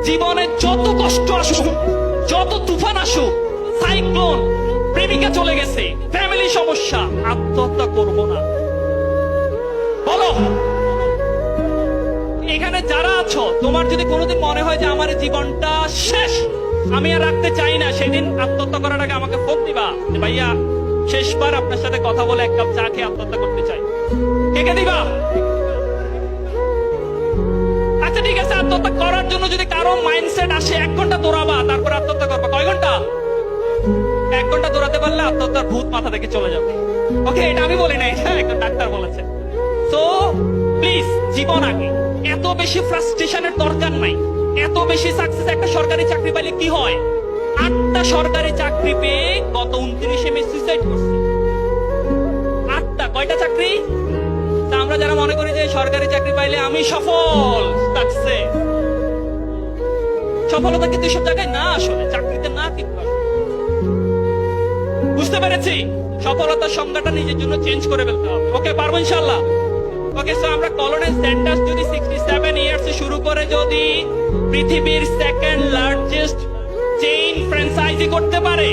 জীবনে যত কষ্ট আসুক, যত তুফান আসুক, সাইক্লোন, প্রেমিকা চলে গেছে, ফ্যামিলি সমস্যা, আত্মহত্যা করব না। বলো, এখানে যারা আছো, তোমার যদি কোনোদিন মনে হয় যে আমার জীবনটা শেষ, আমি আর রাখতে চাই না, সেদিন আত্মহত্যা করার আগে আমাকে ফোন দিবা যে ভাইয়া শেষবার আপনার সাথে কথা বলে এক কাপ চা খেয়ে আত্মহত্যা করতে চাই। কে দিবা? আচ্ছা ঠিক আছে, আত্মহত্যা করার জন্য যদি কারো মাইন্ডসেট আসে 1 ঘন্টা দৌড়াবা, তারপর আত্মহত্যা করবা। কয় ঘন্টা? 1 ঘন্টা দৌড়াতে পারলে আত্মহত্যার ভূত মাথা থেকে চলে যাবে। ওকে, এটা আমি বলি নাই, হ্যাঁ, একজন ডাক্তার বলেছে। তো প্লিজ, জীবন আগে। এত বেশি ফ্রাস্ট্রেশনের দরকার নাই। এত বেশি সাকসেস, একটা সরকারি চাকরি পাইলে কি হয়? 8টা সরকারি চাকরি পেয়ে গত 29 মে সুইসাইড করছে। 8টা, কয়টা চাকরি? তা আমরা যারা মনে করি যে সরকারি চাকরি পাইলে আমি সফল, সাকসেস, সফলতা কিন্তু এসব জায়গায় না, আসলে চাকরিতে না। কিন্তু বুঝতে পেরেছি, সফলতার সংজ্ঞাটা নিজের জন্য চেঞ্জ করে ফেলতে হবে। ওকে, পারবো ইনশাল্লাহ। ওকে, সো আমরা কলোনেল স্যান্ডার্স যদি 67 ইয়ার্স শুরু করে যদি পৃথিবীর 2nd লার্জেস্ট চেইন ফ্র্যাঞ্চাইজি করতে পারে,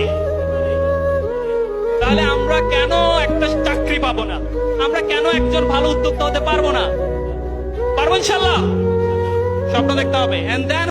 তাহলে আমরা কেন একটা চাকরি পাবো না? আমরা কেন একজন ভালো উদ্যোক্তা হতে পারবো না? পারবো ইনশাল্লাহ। স্বপ্ন দেখতে হবে, এন্ড দেন